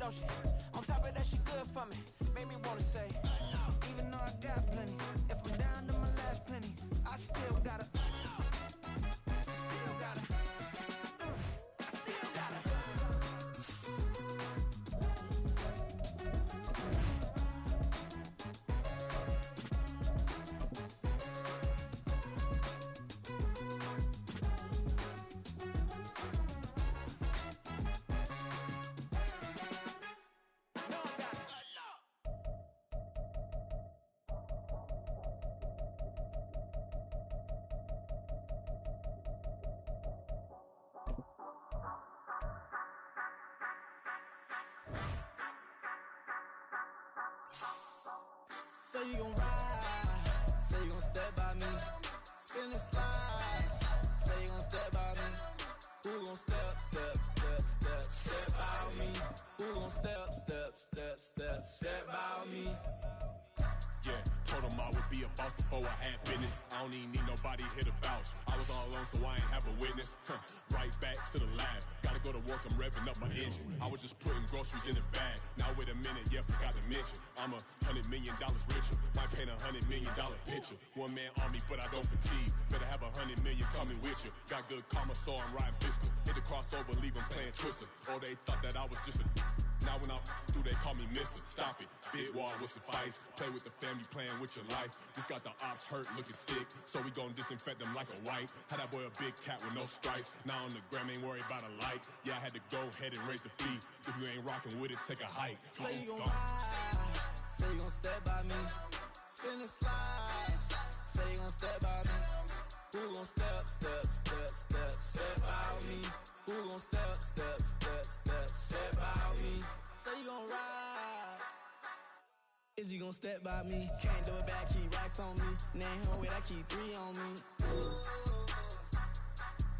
don't she? On top of that, she good for me. Made me wanna say, even though I got plenty, if I'm down to my last penny, I still gotta. Say you gon' ride, say you gon' step by me, spin and slide, say you gon' step by me. Who gon' step by me? Who gon' step by me? Yeah, told him I would be a boss before I had business. I don't even need nobody here to vouch. I was all alone, so I ain't have a witness. Right back to the lab. Gotta go to work, I'm revving up my engine. I was just putting groceries in the bag. Now wait a minute, yeah, forgot to mention. I'm $100 million richer. Might paint $100 million picture. One man army, but I don't fatigue. Better have 100 million coming with you. Got good karma, so I'm riding fiscal. Hit the crossover, leave them playing Twister. Oh, they thought that I was just a. Now when I do, they call me Mister. Stop it. Big wall will suffice. Play with the family, playing with your life. Just got the ops hurt, looking sick. So we gon' disinfect them like a wipe. Had that boy a big cat with no stripes. Now on the gram, ain't worried about a light. Yeah, I had to go ahead and raise the fee. If you ain't rocking with it, take a hike. Say you gon' ride. Say you gon' step by me. Spin and slide. Say you gon' step by me. Who gon' step by me? Who gon' step by me? Say you gon' ride. Is he gon' step by me? Can't do it back, keep racks on me. Name home with, I keep 3 on me.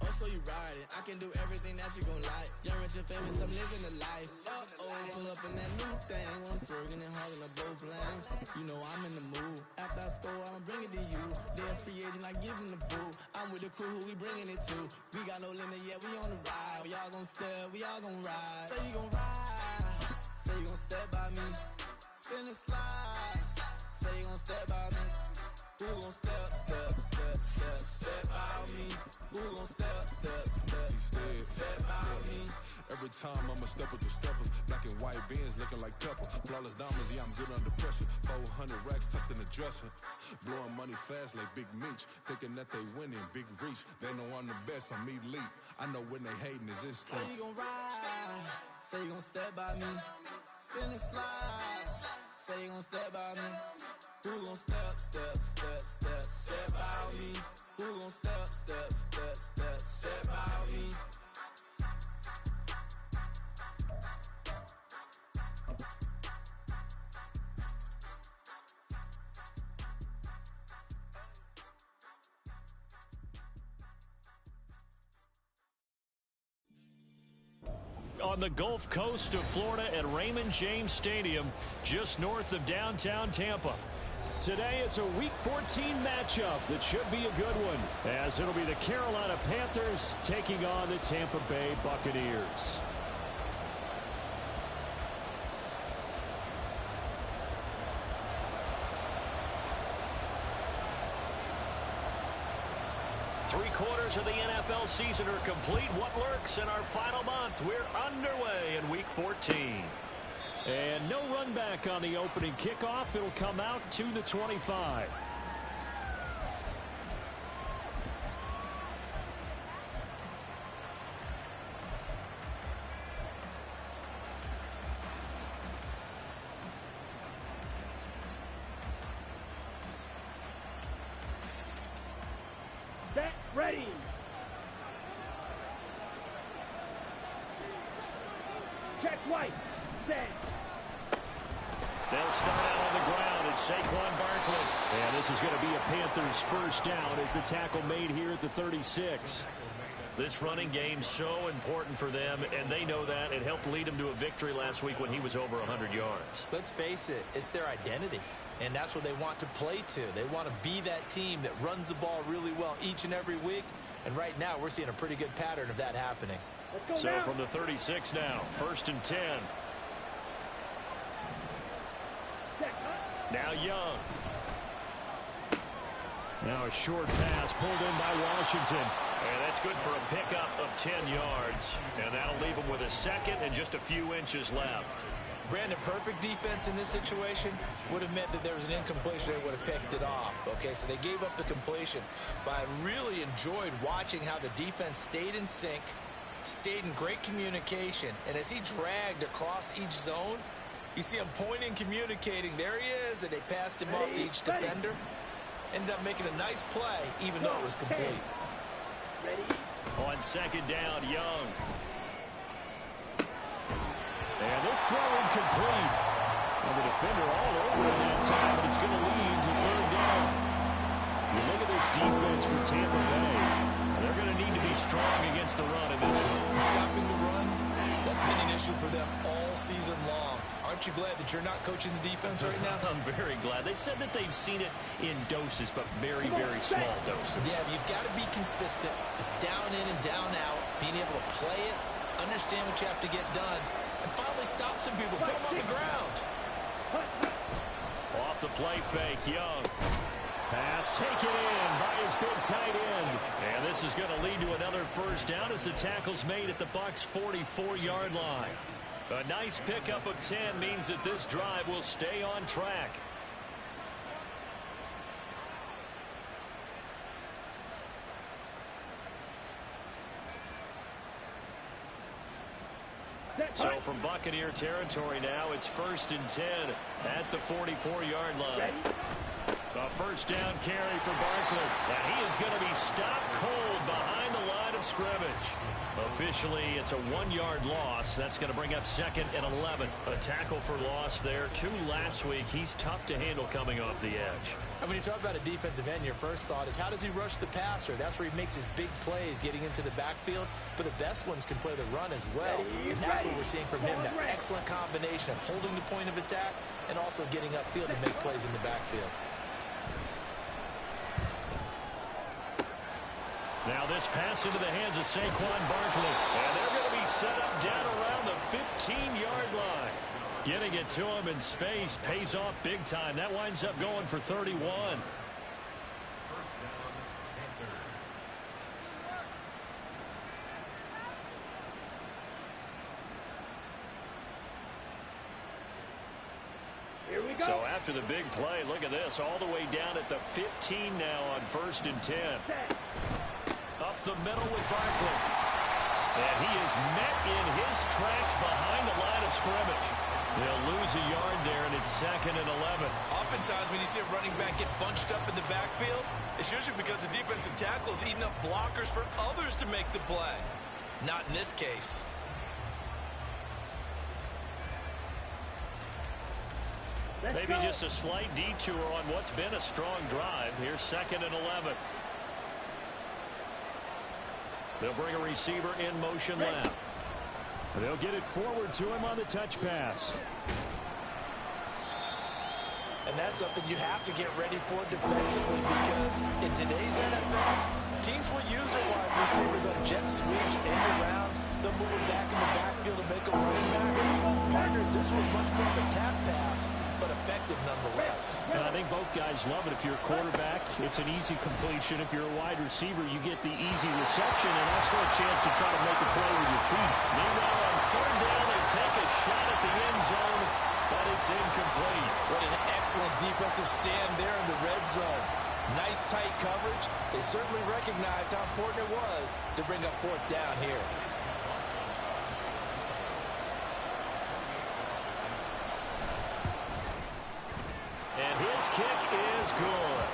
Oh, so you riding. I can do everything that you gon' like. Young, rich, and famous, I'm living the life. Uh-oh, pull up in that new thing. I'm swerving and hogging up both lanes. You know I'm in the mood. After I score, I'ma bring it to you. They're a free agent, I give them the boo. I'm with the crew, who we bringing it to. We got no limit, yeah, we on the ride. We all gon' step, we all gon' ride. Say you gon' ride. Say you gon' step by me. Spin and slide. Say you gon' step by me. Who gon' step by me? Who gon' step by me? Every time I'ma step with the steppers. Black and white beans looking like pepper. Flawless diamonds, yeah, I'm good under pressure. 400 racks tucked in the dresser. Blowing money fast like Big Meech. Thinking that they winning, big reach. They know I'm the best, I'm elite. I know when they hating is instinct. Say you gon' ride. Say you gon' step by me. Spin and slide. Say you gon' step by me. Who gon' step by me? Who gon' step by me? On the Gulf Coast of Florida at Raymond James Stadium, just north of downtown Tampa. Today, it's a Week 14 matchup that should be a good one, as it'll be the Carolina Panthers taking on the Tampa Bay Buccaneers. Three-quarters of the NFL season are complete. What lurks in our final month? We're underway in Week 14. And no run back on the opening kickoff. It'll come out to the 25. Set, ready. Check white. Set. They'll start out on the ground at Saquon Barkley. And this is going to be a Panthers first down as the tackle made here at the 36. This running game's so important for them, and they know that. It helped lead them to a victory last week when he was over 100 yards. Let's face it, it's their identity. And that's what they want to play to. They want to be that team that runs the ball really well each and every week. And right now, we're seeing a pretty good pattern of that happening. So from the 36 now, 1st and 10. Now Young. Now a short pass pulled in by Washington. And that's good for a pickup of 10 yards. And that'll leave him with a second and just a few inches left. Brandon, perfect defense in this situation would have meant that there was an incompletion. They would have picked it off. Okay, so they gave up the completion. But I really enjoyed watching how the defense stayed in sync, stayed in great communication. And as he dragged across each zone, you see him pointing, communicating. There he is, and they passed him off to each defender. Ended up making a nice play, even though it was complete. On second down, Young. And this throw incomplete. And the defender all over it that time, but it's going to lead to third down. You look at this defense for Tampa Bay. They're going to need to be strong against the run in this one. Stopping the run, that's been an issue for them all season long. Aren't you glad that you're not coaching the defense right now? I'm very glad. They said that they've seen it in doses, but very, very small doses. Yeah, you've got to be consistent. It's down in and down out. Being able to play it, understand what you have to get done, and finally stop some people, put them on the ground. Off the play fake, Young. Pass taken in by his big tight end. And this is going to lead to another first down as the tackle's made at the Bucs' 44-yard line. A nice pickup of 10 means that this drive will stay on track. So from Buccaneer territory now, it's 1st and 10 at the 44-yard line. A first down carry for Barkley. And he is going to be stopped cold behind the line of scrimmage. Officially, it's a 1-yard loss. That's going to bring up 2nd and 11. A tackle for loss there. 2 last week. He's tough to handle coming off the edge. And when you talk about a defensive end, your first thought is how does he rush the passer? That's where he makes his big plays getting into the backfield. But the best ones can play the run as well. And that's what we're seeing from him, that excellent combination of holding the point of attack and also getting upfield to make plays in the backfield. Now this pass into the hands of Saquon Barkley. And they're going to be set up down around the 15-yard line. Getting it to him in space pays off big time. That winds up going for 31. Here we go. So after the big play, look at this. All the way down at the 15 now on 1st and 10. Up the middle with Barkley. And he is met in his tracks behind the line of scrimmage. They'll lose a yard there, and it's 2nd and 11. Oftentimes when you see a running back get bunched up in the backfield, it's usually because the defensive tackle is eating up blockers for others to make the play. Not in this case. Maybe just a slight detour on what's been a strong drive. Here's 2nd and 11. They'll bring a receiver in motion left. They'll get it forward to him on the touch pass. And that's something you have to get ready for defensively because in today's NFL, teams will use their wide receivers on jet sweeps, end arounds. They'll move them back in the backfield to make a running back. Partner, this was much more of a tap pass, but effective nonetheless. And I think both guys love it. If you're a quarterback, it's an easy completion. If you're a wide receiver, you get the easy reception and also a chance to try to make a play with your feet. Meanwhile, on 3rd down, they take a shot at the end zone, but it's incomplete. What an excellent defensive stand there in the red zone. Nice tight coverage. They certainly recognized how important it was to bring up 4th down here. And his kick is good.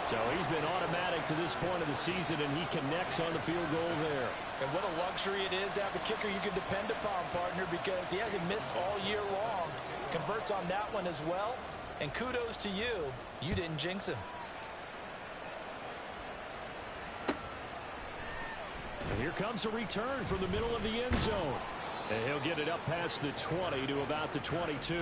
So he's been automatic to this point of the season, and he connects on the field goal there. And what a luxury it is to have a kicker you can depend upon, partner, because he hasn't missed all year long. Converts on that one as well. And kudos to you. You didn't jinx him. And here comes a return from the middle of the end zone. And he'll get it up past the 20 to about the 22.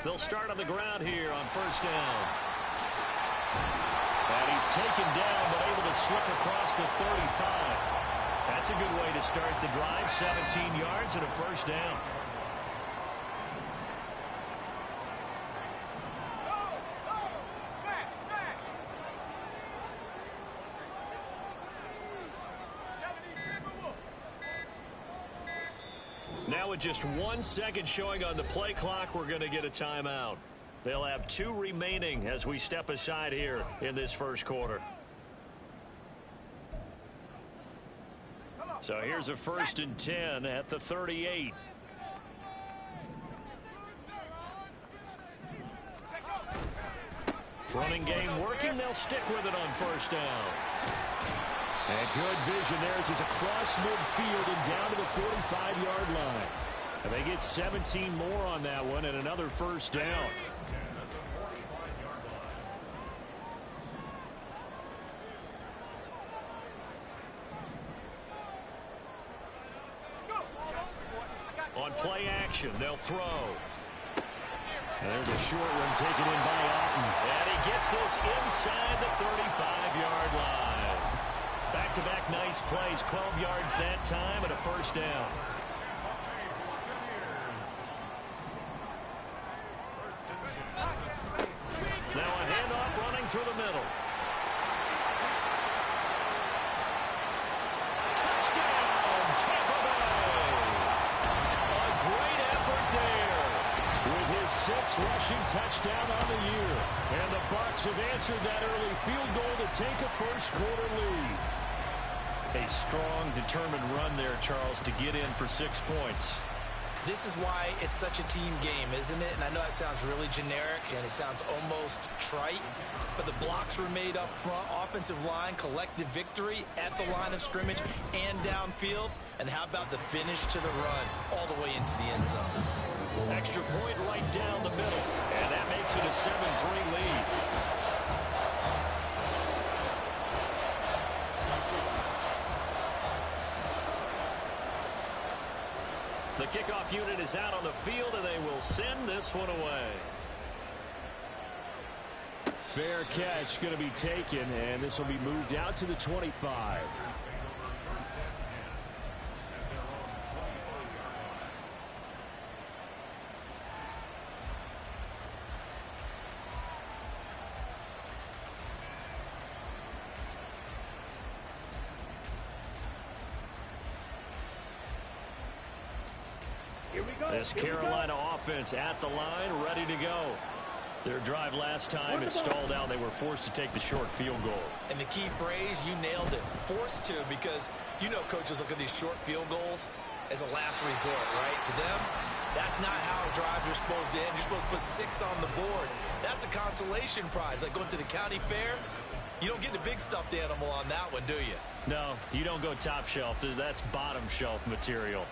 They'll start on the ground here on first down. And he's taken down, but able to slip across the 35. That's a good way to start the drive. 17 yards and a first down. Now with just 1 second showing on the play clock, we're going to get a timeout. They'll have 2 remaining as we step aside here in this first quarter. So here's a 1st and 10 at the 38. Running game working. They'll stick with it on first down. And good vision there as he's across midfield and down to the 45-yard line. And they get 17 more on that one and another first down. On play action, they'll throw. And there's a short one taken in by Alton. And he gets this inside the 35-yard line. Back-to-back nice plays, 12 yards that time and a first down. Now a handoff running through the middle. Touchdown, Tampa Bay. A great effort there with his 6th rushing touchdown on the year. And the Bucs have answered that early field goal to take a first quarter lead. A strong, determined run there, Charles, to get in for 6 points. This is why it's such a team game, isn't it? And I know that sounds really generic and it sounds almost trite, but the blocks were made up front, offensive line, collective victory at the line of scrimmage and downfield. And how about the finish to the run all the way into the end zone? Extra point right down the middle, and that makes it a 7-3 lead. The kickoff unit is out on the field, and they will send this one away. Fair catch going to be taken, and this will be moved out to the 25. This Carolina offense at the line, ready to go. Their drive last time, it stalled out. They were forced to take the short field goal. And the key phrase, you nailed it, forced to, because you know coaches look at these short field goals as a last resort, right? To them, that's not how drives are supposed to end. You're supposed to put 6 on the board. That's a consolation prize. Like going to the county fair, you don't get the big stuffed animal on that one, do you? No, you don't go top shelf. That's bottom shelf material.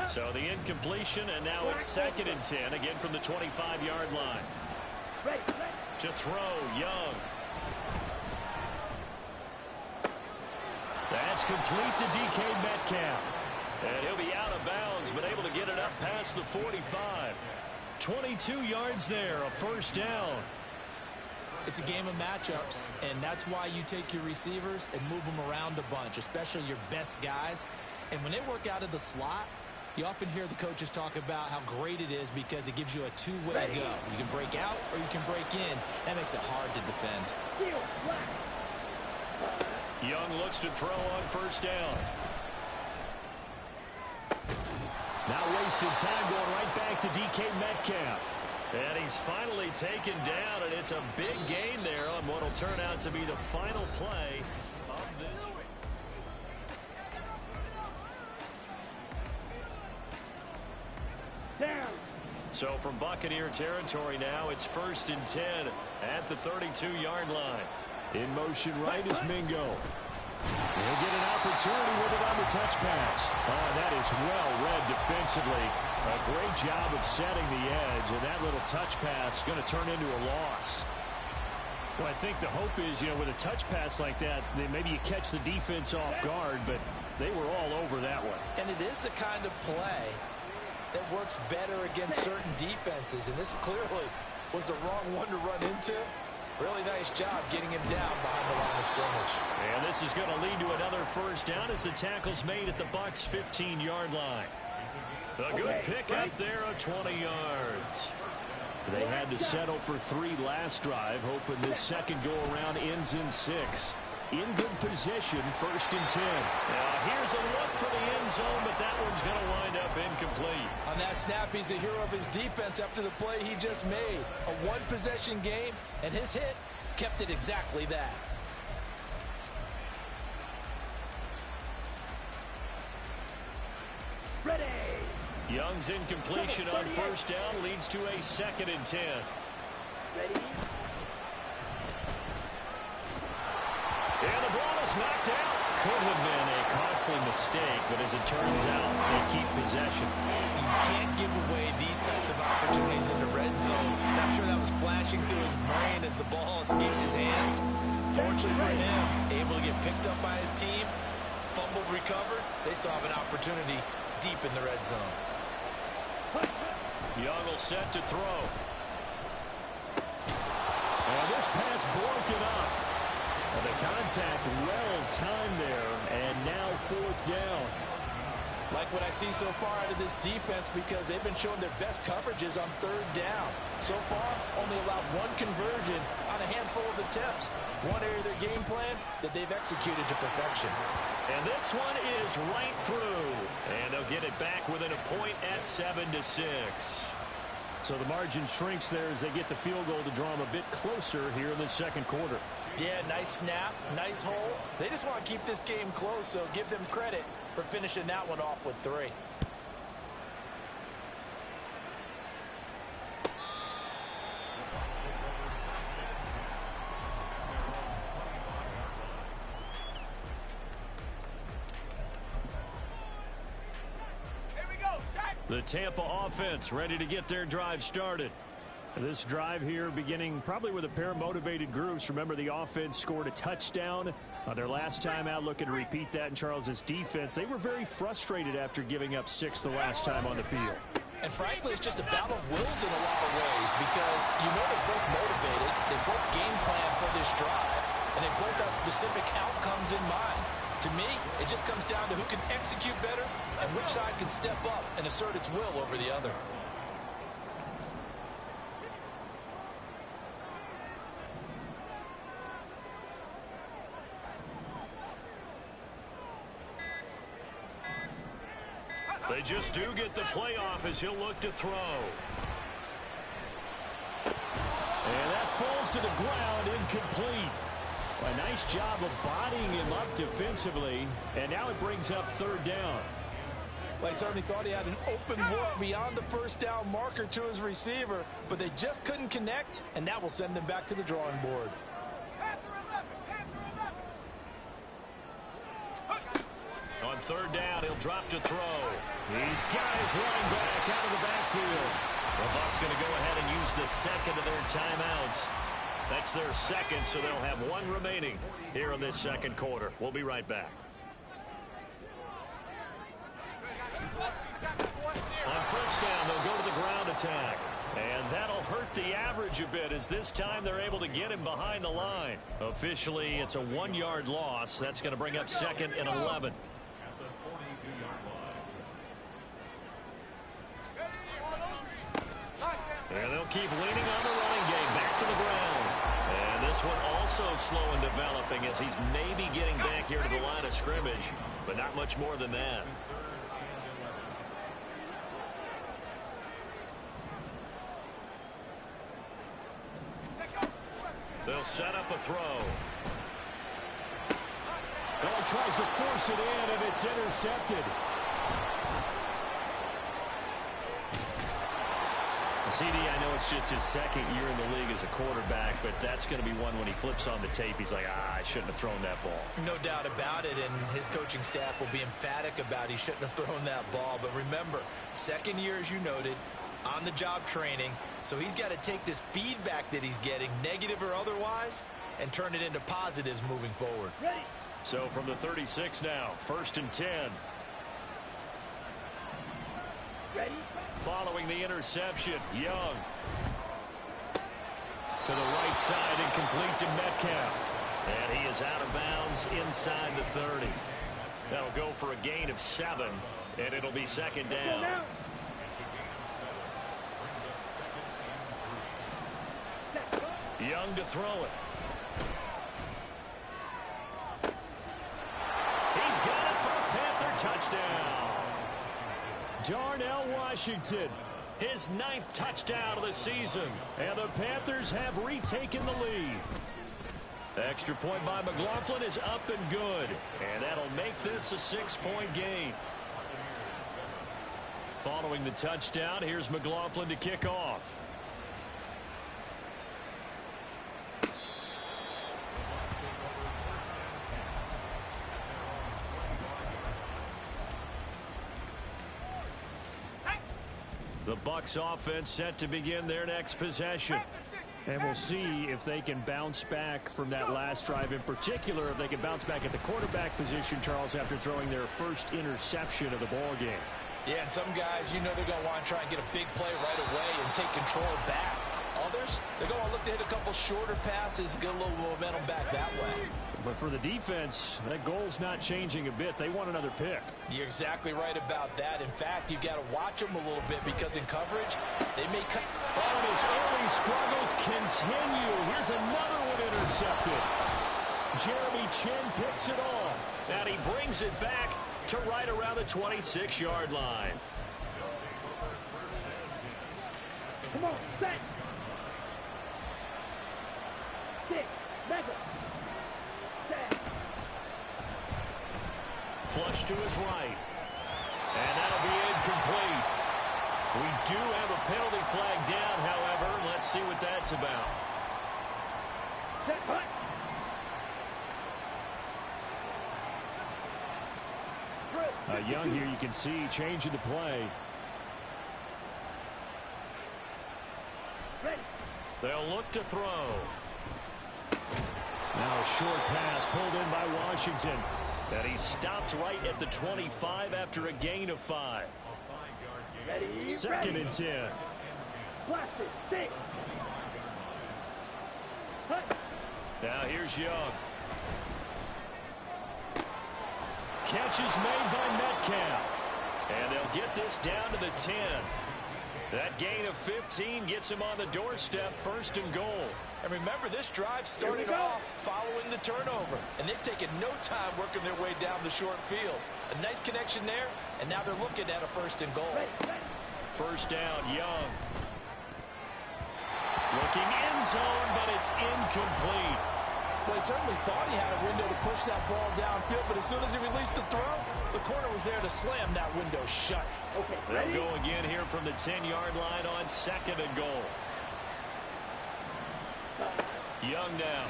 So the incompletion, and now it's 2nd and 10, again from the 25-yard line. To throw, Young. That's complete to DK Metcalf. And he'll be out of bounds, but able to get it up past the 45. 22 yards there, a first down. It's a game of matchups, and that's why you take your receivers and move them around a bunch, especially your best guys. And when they work out of the slot, you often hear the coaches talk about how great it is because it gives you a two-way go. You can break out or you can break in. That makes it hard to defend. Young looks to throw on first down. Now wasted time going right back to DK Metcalf. And he's finally taken down, and it's a big gain there on what will turn out to be the final play of this. So from Buccaneer territory now, it's 1st and 10 at the 32-yard line. In motion right is Mingo. He'll get an opportunity with it on the touch pass. Oh, that is well read defensively. A great job of setting the edge, and that little touch pass is going to turn into a loss. Well, I think the hope is, with a touch pass like that, maybe you catch the defense off guard, but they were all over that one. And it is the kind of play that works better against certain defenses, and this clearly was the wrong one to run into. Really nice job getting him down behind the line of scrimmage. And this is going to lead to another first down as the tackle's made at the Bucs' 15-yard line. A good pick up there of 20 yards. They had to settle for 3 last drive, hoping this second go-around ends in 6. In good position, 1st and 10. Now here's a look for the end zone, but that one's going to wind up incomplete. On that snap, he's the hero of his defense after the play he just made. A one-possession game, and his hit kept it exactly that. Ready. Young's incompletion on first down leads to a 2nd and 10. Ready. And the ball is knocked out. Could have been a costly mistake, but as it turns out, they keep possession. You can't give away these types of opportunities in the red zone. And I'm sure that was flashing through his brain as the ball escaped his hands. Fortunately for him, able to get picked up by his team, fumbled, recovered. They still have an opportunity deep in the red zone. Young will set to throw. And this pass broken up. And the contact well-timed there, and now 4th down. Like what I see so far out of this defense, because they've been showing their best coverages on 3rd down. So far, only allowed 1 conversion on a handful of attempts. One area of their game plan that they've executed to perfection. And this one is right through. And they'll get it back within a point at 7-6. So the margin shrinks there as they get the field goal to draw them a bit closer here in the second quarter. Yeah, nice snap, nice hole. They just want to keep this game close, so give them credit for finishing that one off with 3. The Tampa offense ready to get their drive started. This drive here beginning probably with a pair of motivated groups. Remember, the offense scored a touchdown their last time out. Looking to repeat that in Charles's defense. They were very frustrated after giving up 6 the last time on the field. And frankly, it's just a battle of wills in a lot of ways, because they're both motivated. They both game plan for this drive, and they both have specific outcomes in mind. To me, it just comes down to who can execute better and which side can step up and assert its will over the other. They just do get the playoff as he'll look to throw. And that falls to the ground, incomplete. A nice job of bodying him up defensively, and now it brings up 3rd down. Well, I certainly thought he had an open look beyond the first down marker to his receiver, but they just couldn't connect, and that will send them back to the drawing board. On 3rd down, he'll drop to throw. He's got his running back out of the backfield. The Bucs going to go ahead and use the 2nd of their timeouts. That's their 2nd, so they'll have 1 remaining here in this second quarter. We'll be right back. On first down, they'll go to the ground attack. And that'll hurt the average a bit, as this time they're able to get him behind the line. Officially, it's a 1-yard loss. That's going to bring up 2nd and 11. And they'll keep leaning on the running game. Back to the ground. And this one also slow in developing, as he's maybe getting back here to the line of scrimmage, but not much more than that. They'll set up a throw. Well, he tries to force it in, and it's intercepted. CD, I know it's just his 2nd year in the league as a quarterback, but that's going to be one when he flips on the tape. He's like, I shouldn't have thrown that ball. No doubt about it, and his coaching staff will be emphatic about he shouldn't have thrown that ball. But remember, 2nd year, as you noted, on-the-job training. So he's got to take this feedback that he's getting, negative or otherwise, and turn it into positives moving forward. Ready. So from the 36 now, 1st and 10. Ready. Following the interception, Young. To the right side and complete to Metcalf. And he is out of bounds inside the 30. That'll go for a gain of 7, and it'll be 2nd down. Young to throw it. He's got it for a Panther touchdown. Darnell Washington, his 9th touchdown of the season. And the Panthers have retaken the lead. Extra point by McLaughlin is up and good. And that'll make this a 6-point game. Following the touchdown, here's McLaughlin to kick off. The Bucs offense set to begin their next possession. And we'll see if they can bounce back from that last drive, in particular if they can bounce back at the quarterback position, Charles, after throwing their first interception of the ball game. Yeah, and some guys, you know they're going to want to try and get a big play right away and take control back. Others, they're going to look to hit a couple shorter passes, get a little momentum back that way. But for the defense, that goal's not changing a bit. They want another pick. You're exactly right about that. In fact, you've got to watch them a little bit because in coverage, they may cut. Oh, and his early struggles continue. Here's another one intercepted. Jeremy Chin picks it off. And he brings it back to right around the 26-yard line. Come on, set. Kick, back up. Set. Flush to his right. And that'll be incomplete. We do have a penalty flag down, however. Let's see what that's about. Set, hut. Young here, you can see, changing the play. Ready. They'll look to throw. Now a short pass pulled in by Washington. And he stopped right at the 25 after a gain of 5. Ready. 2nd and 10. Blast it. Stick. Hut. Now here's Young. Catch is made by Metcalf. And they'll get this down to the 10. That gain of 15 gets him on the doorstep, 1st and goal. And remember, this drive started off following the turnover. And they've taken no time working their way down the short field. A nice connection there, and now they're looking at a 1st and goal. 1st down, Young. Looking end zone, but it's incomplete. Well, he certainly thought he had a window to push that ball downfield, but as soon as he released the throw, the corner was there to slam that window shut. Okay, they'll go again here from the 10-yard line on 2nd and goal. Young now.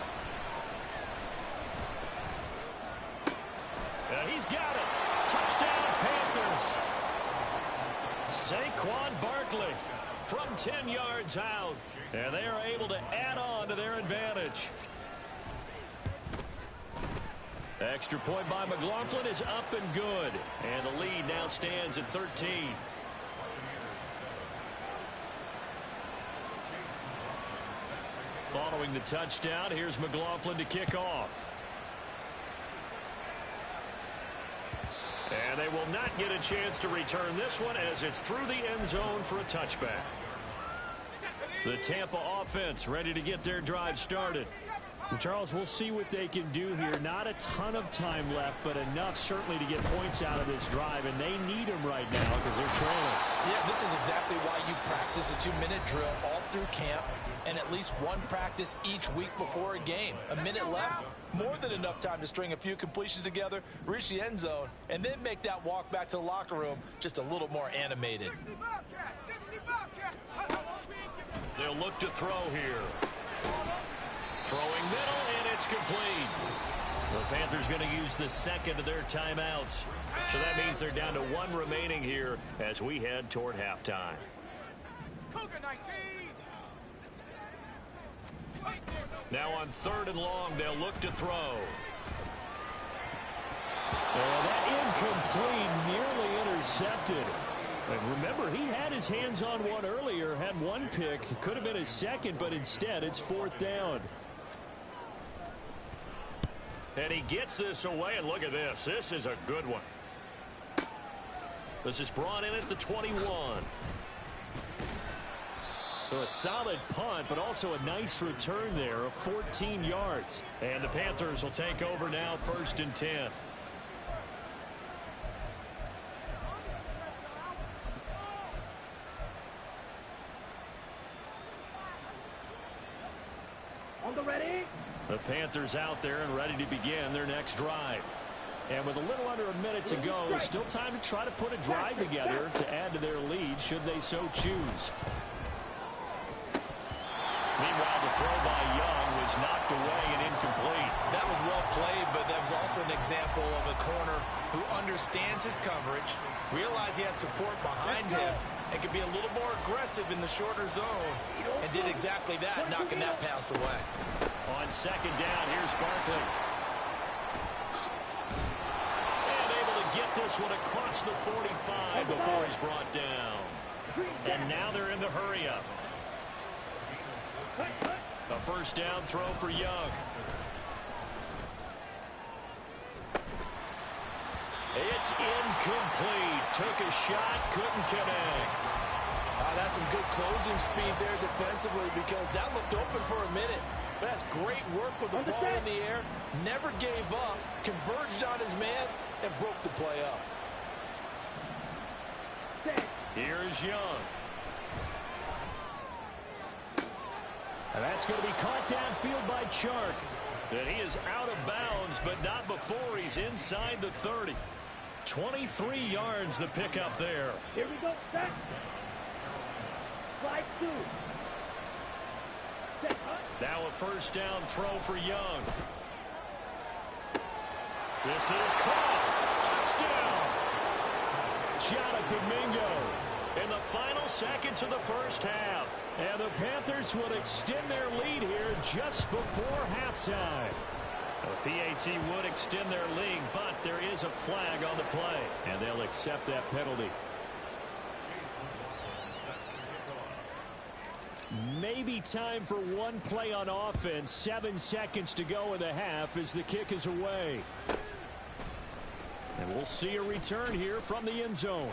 And he's got it. Touchdown, Panthers. Saquon Barkley from 10 yards out. And they are able to add on to their advantage. Extra point by McLaughlin is up and good. And the lead now stands at 13. Following the touchdown, here's McLaughlin to kick off. And they will not get a chance to return this one as it's through the end zone for a touchback. The Tampa offense ready to get their drive started. Charles, we'll see what they can do here. Not a ton of time left, but enough certainly to get points out of this drive, and they need them right now because they're trailing. Yeah, this is exactly why you practice a 2-minute drill all through camp and at least one practice each week before a game. A minute left, more than enough time to string a few completions together, reach the end zone, and then make that walk back to the locker room just a little more animated. They'll look to throw here. Throwing middle, and it's complete. The Panthers going to use the 2nd of their timeouts. So that means they're down to 1 remaining here as we head toward halftime. Now on 3rd and long, they'll look to throw. That incomplete, nearly intercepted. And remember, he had his hands on one earlier, had one pick. Could have been his second, but instead it's 4th down. And he gets this away, and look at this. This is a good one. This is brought in at the 21. So a solid punt, but also a nice return there of 14 yards. And the Panthers will take over now, 1st and 10. On the ready. The Panthers out there and ready to begin their next drive. And with a little under a minute to go, still time to try to put a drive together to add to their lead should they so choose. Meanwhile, the throw by Young was knocked away and incomplete. That was well played, but that was also an example of a corner who understands his coverage, realized he had support behind him, and could be a little more aggressive in the shorter zone, and did exactly that, knocking that pass away. On 2nd down, here's Barkley. And able to get this one across the 45 before he's brought down. And now they're in the hurry-up. A 1st down throw for Young. It's incomplete. Took a shot, couldn't connect. That's some good closing speed there defensively, because that looked open for a minute. But that's great work with the ball in the air. Never gave up, converged on his man, and broke the play up. Here's Young. And that's going to be caught downfield by Chark. And he is out of bounds, but not before he's inside the 30. 23 yards the pickup there. Here we go. Set. Slide 2. Set. Now a 1st down throw for Young. This is caught. Touchdown. Jonathan Mingo in the final seconds of the 1st half. And the Panthers will extend their lead here just before halftime. The PAT would extend their lead, but there is a flag on the play, and they'll accept that penalty. Maybe time for one play on offense. 7 seconds to go in the half as the kick is away. And we'll see a return here from the end zone.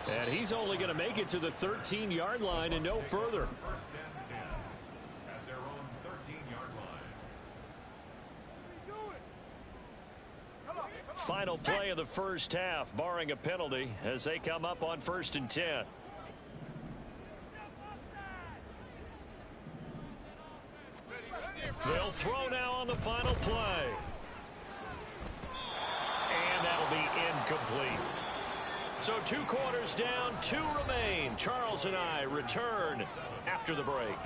And he's only going to make it to the 13-yard line and no further. 1st and 10 at their own 13-yard line. Final play of the 1st half, barring a penalty, as they come up on 1st and 10. They'll throw now on the final play. And that'll be incomplete. So 2 quarters down, 2 remain. Charles and I return after the break.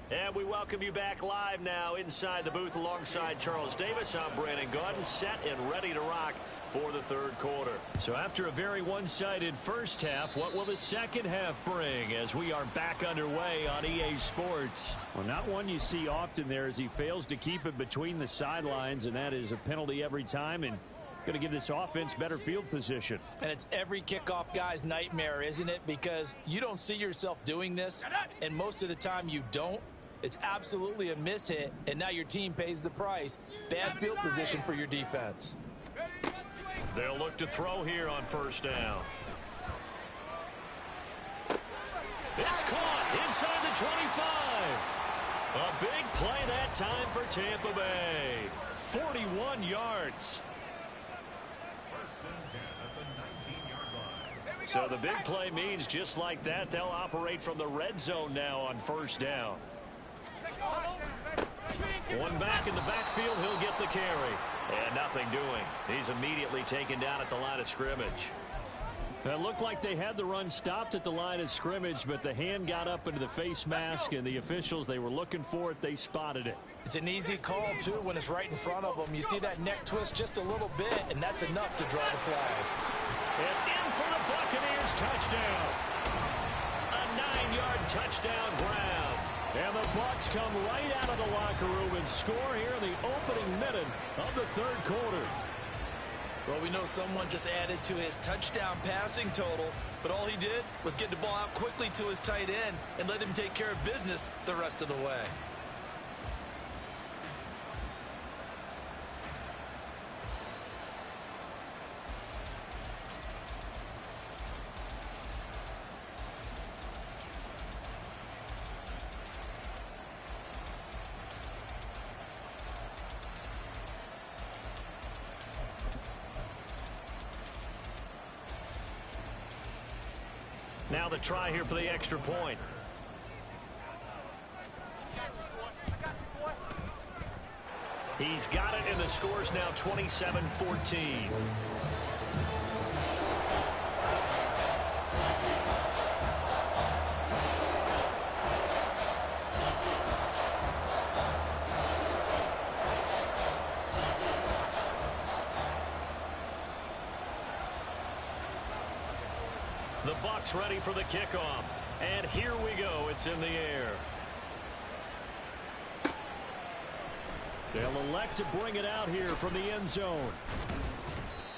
And we welcome you back live now inside the booth alongside Charles Davis. I'm Brandon Gaudin, set and ready to rock for the 3rd quarter. So after a very one-sided 1st half, what will the 2nd half bring as we are back underway on EA Sports? Well, not one you see often there as he fails to keep it between the sidelines, and that is a penalty every time, and going to give this offense better field position. And it's every kickoff guy's nightmare, isn't it? Because you don't see yourself doing this, and most of the time you don't. It's absolutely a mishit, and now your team pays the price. Bad field position for your defense. They'll look to throw here on 1st down. It's caught inside the 25. A big play that time for Tampa Bay. 41 yards. 1st and 10 at the 19-yard line. So the big play means just like that, they'll operate from the red zone now on first down. One back in the backfield, he'll get the carry. And nothing doing. He's immediately taken down at the line of scrimmage. It looked like they had the run stopped at the line of scrimmage, but the hand got up into the face mask, and the officials, they were looking for it. They spotted it. It's an easy call, too, when it's right in front of them. You see that neck twist just a little bit, and that's enough to draw the flag. And in for the Buccaneers, touchdown. A 9-yard touchdown ground. And the Bucs come right out of the locker room and score here in the opening minute of the third quarter. Well, we know someone just added to his touchdown passing total, but all he did was get the ball out quickly to his tight end and let him take care of business the rest of the way. Now the try here for the extra point. He's got it, and the score's now 27-14. The Bucs ready for the kickoff. And here we go. It's in the air. They'll elect to bring it out here from the end zone.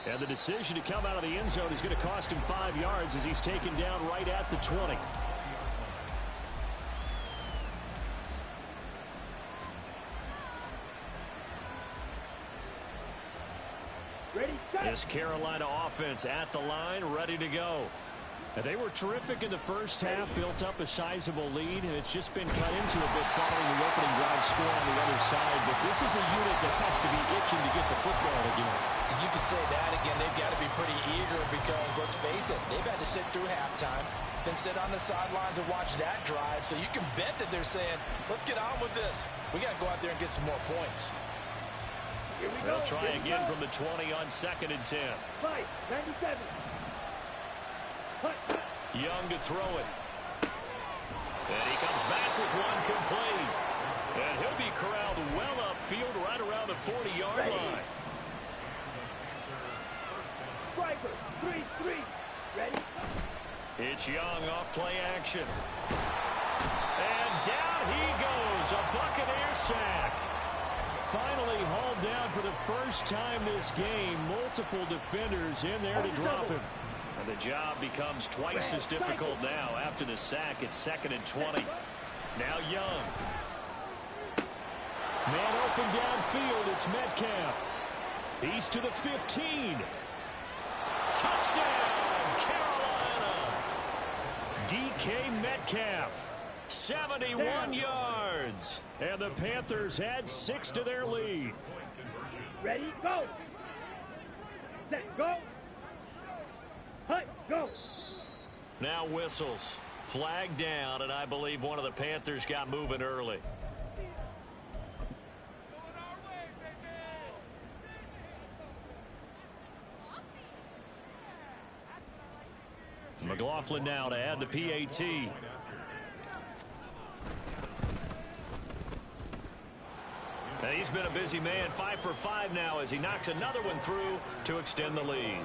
And the decision to come out of the end zone is going to cost him 5 yards as he's taken down right at the 20. This Carolina offense at the line, ready to go. And they were terrific in the first half, built up a sizable lead, and it's just been cut into a bit following the opening drive score on the other side. But this is a unit that has to be itching to get the football again. And you could say that again. They've got to be pretty eager because, let's face it, they've had to sit through halftime, then sit on the sidelines and watch that drive. So you can bet that they're saying, let's get on with this. We got to go out there and get some more points. They'll try again from the 20 on 2nd and 10. 97. Young to throw it. And he comes back with one complete. And he'll be corralled well upfield right around the 40-yard line. Striker, 3-3. Ready? It's Young off play action. And down he goes. A Buccaneer sack. Finally hauled down for the first time this game. Multiple defenders in there to drop him. And the job becomes twice as difficult now. After the sack, it's 2nd and 20. Now Young. Man open downfield, it's Metcalf. He's to the 15. Touchdown, Carolina. DK Metcalf, 71 yards. And the Panthers add 6 to their lead. Ready, go. Set, go. Hut, go. Now whistles. Flag down, and I believe one of the Panthers got moving early. McLaughlin now to add the PAT. And he's been a busy man, 5 for 5 now as he knocks another one through to extend the lead.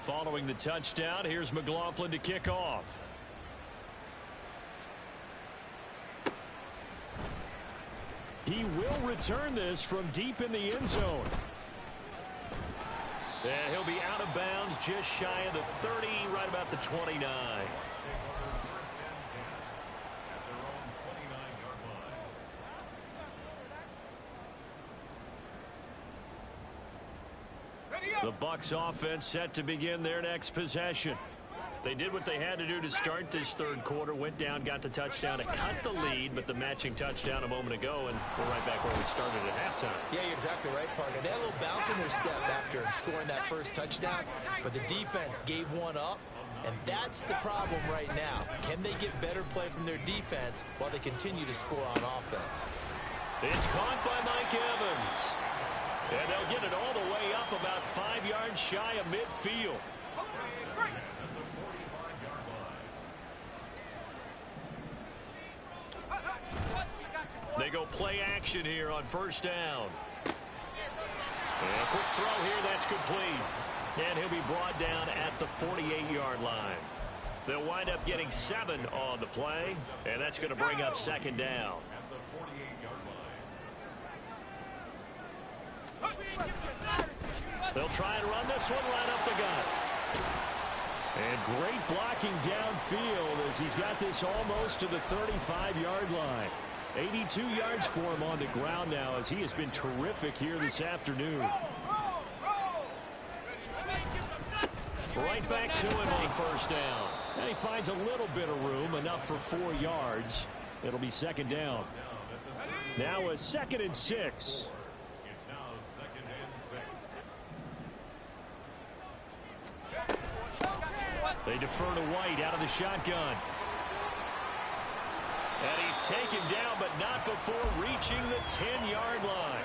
Following the touchdown, here's McLaughlin to kick off. He will return this from deep in the end zone. And he'll be out of bounds just shy of the 30, right about the 29. The Bucs offense set to begin their next possession. They did what they had to do to start this third quarter, went down, got the touchdown to cut the lead, but the matching touchdown a moment ago, and we're right back where we started at halftime. Yeah, you're exactly right, partner. They had a little bounce in their step after scoring that first touchdown, but the defense gave one up, and that's the problem right now. Can they get better play from their defense while they continue to score on offense? It's caught by Mike Evans. And they'll get it all the way up about 5 yards shy of midfield. They go play action here on first down. And a quick throw here, that's complete. And he'll be brought down at the 48-yard line. They'll wind up getting 7 on the play, and that's going to bring up second down. They'll try and run this one right up the gut. And great blocking downfield as he's got this almost to the 35-yard line. 82 yards for him on the ground now as he has been terrific here this afternoon. Right back to him on first down. And he finds a little bit of room, enough for 4 yards. It'll be second down. Now a 2nd and 6. It's now 2nd and 6. They defer to White out of the shotgun. And he's taken down, but not before reaching the 10-yard line.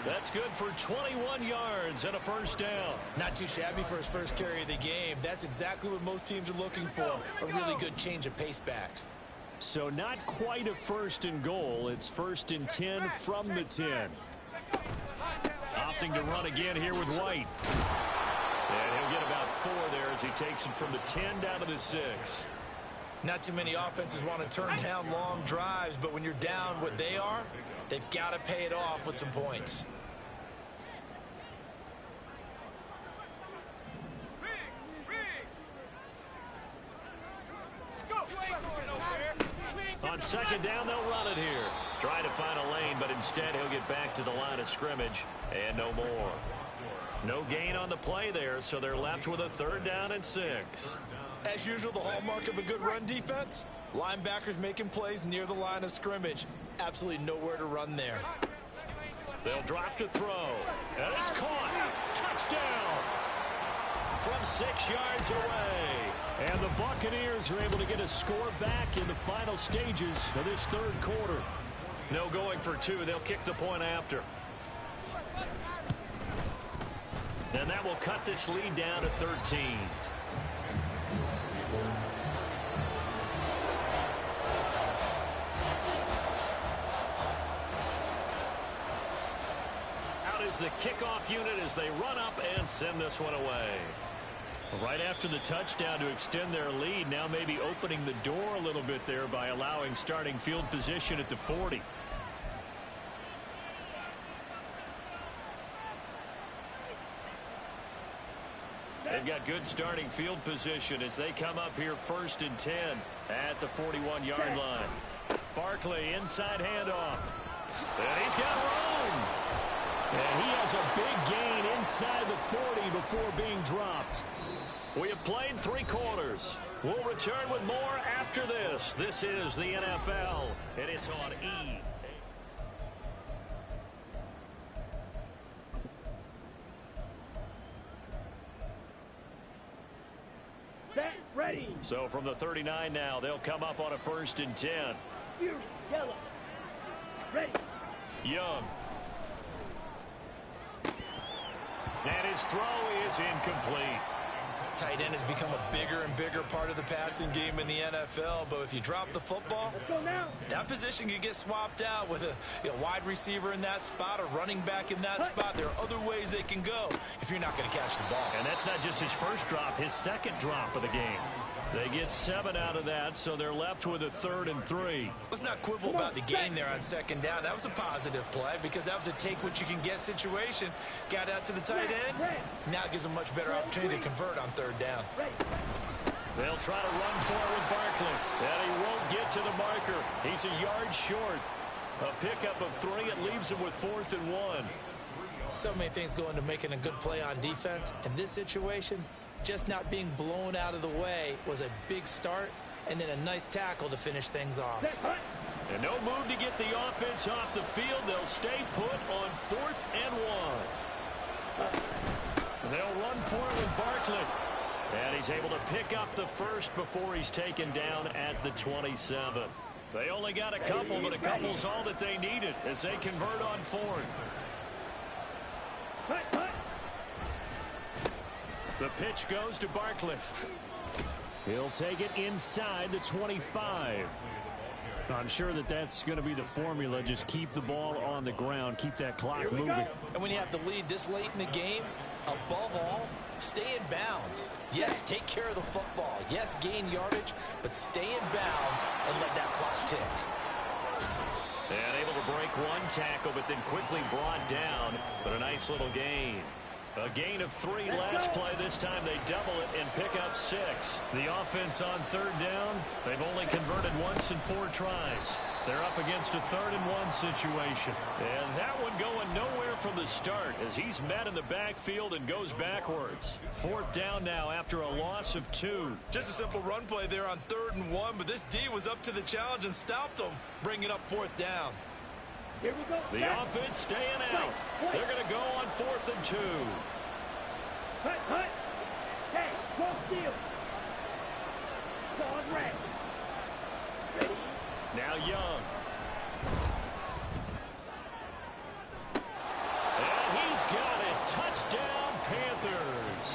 That's good for 21 yards and a first down. Not too shabby for his first carry of the game. That's exactly what most teams are looking for, a really good change of pace back. So not quite a 1st and goal. It's 1st and 10 from the 10. Opting to run again here with White. And he'll get about 4 there as he takes it from the 10 down to the 6. Not too many offenses want to turn down long drives, but when you're down what they are, they've got to pay it off with some points. On second down, they'll run it here. Try to find a lane, but instead he'll get back to the line of scrimmage and no more. No gain on the play there, so they're left with a 3rd down and 6. As usual, the hallmark of a good run defense, linebackers making plays near the line of scrimmage. Absolutely nowhere to run there. They'll drop to throw, and it's caught. Touchdown from 6 yards away. And the Buccaneers are able to get a score back in the final stages of this third quarter. No going for 2. They'll kick the point after. And that will cut this lead down to 13. Out is the kickoff unit as they run up and send this one away. Right after the touchdown to extend their lead, now maybe opening the door a little bit there by allowing starting field position at the 40. They've got good starting field position as they come up here 1st and 10 at the 41-yard line. Barkley inside handoff. And he's got room. And he has a big gain inside the 40 before being dropped. We have played 3 quarters. We'll return with more after this. This is the NFL, and it's on E. Set, ready. So from the 39 now, they'll come up on a 1st and 10. Here, yellow. Ready. Young. And his throw is incomplete. Tight end has become a bigger and bigger part of the passing game in the NFL, but if you drop the football, Let's go now. that position can get swapped out with a wide receiver in that spot, a running back in that spot. There are other ways they can go if you're not going to catch the ball. And that's not just his first drop, his second drop of the game. They get 7 out of that, so they're left with a 3rd and 3. Let's not quibble about the gain there on 2nd down. That was a positive play because that was a take-what-you-can-get situation. Got out to the tight end. Now it gives them a much better opportunity to convert on 3rd down. They'll try to run forward Barkley, and he won't get to the marker. He's a yard short. A pickup of 3. It leaves him with 4th and 1. So many things go into making a good play on defense. In this situation, just not being blown out of the way was a big start, and then a nice tackle to finish things off. And no move to get the offense off the field. They'll stay put on 4th and 1. They'll run for it with Barkley. And he's able to pick up the first before he's taken down at the 27. They only got a couple, but a couple's all that they needed as they convert on 4th. The pitch goes to Barkley. He'll take it inside the 25. I'm sure that that's going to be the formula. Just keep the ball on the ground. Keep that clock moving. And when you have the lead this late in the game, above all, stay in bounds. Yes, take care of the football. Yes, gain yardage, but stay in bounds and let that clock tick. And able to break one tackle, but then quickly brought down. But a nice little gain. A gain of 3 last play. This time they double it and pick up 6. The offense on 3rd down, they've only converted once in 4 tries. They're up against a 3rd and 1 situation. And that one going nowhere from the start as he's met in the backfield and goes backwards. 4th down now after a loss of 2. Just a simple run play there on 3rd and 1, but this D was up to the challenge and stopped them, bringing up 4th down. Here we go. The offense staying out. They're going to go on 4th and 2. Hut. Hey, go steal. Ball red. Ready? Now Young. And he's got it. Touchdown, Panthers.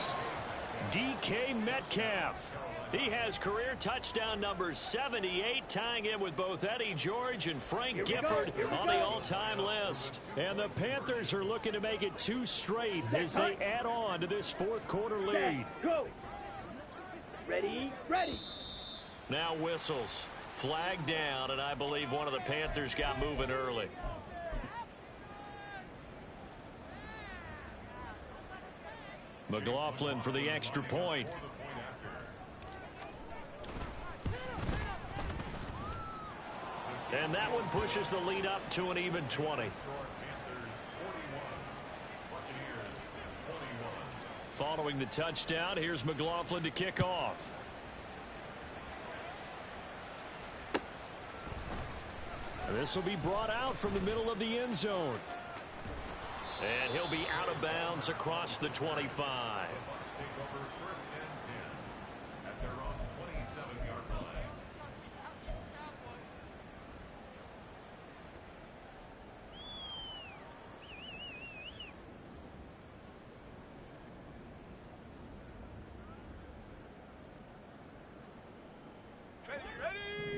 DK Metcalf. He has career touchdown number 78, tying in with both Eddie George and Frank Gifford on the all-time list. And the Panthers are looking to make it 2 straight as they add on to this 4th quarter lead. Go. Ready. Now whistles. Flag down, and I believe one of the Panthers got moving early. McLaughlin for the extra point. And that one pushes the lead up to an even 20. Following the touchdown, here's McLaughlin to kick off. This will be brought out from the middle of the end zone. And he'll be out of bounds across the 25.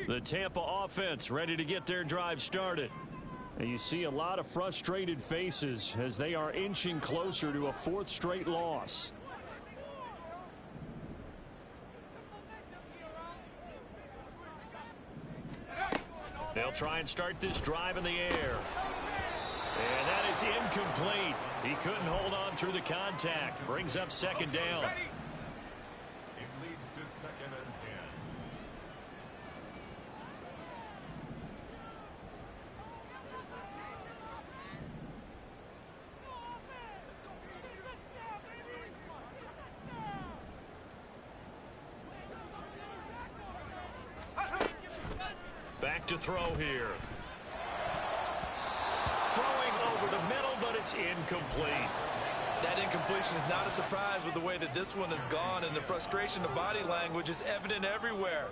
The Tampa offense ready to get their drive started. And you see a lot of frustrated faces as they are inching closer to a 4th straight loss. They'll try and start this drive in the air. And that is incomplete. He couldn't hold on through the contact. Brings up 2nd down. It leads to 2nd and 10. Back to throw here. Throwing over the middle, but it's incomplete. That incompletion is not a surprise with the way that this one has gone, and the frustration of body language is evident everywhere.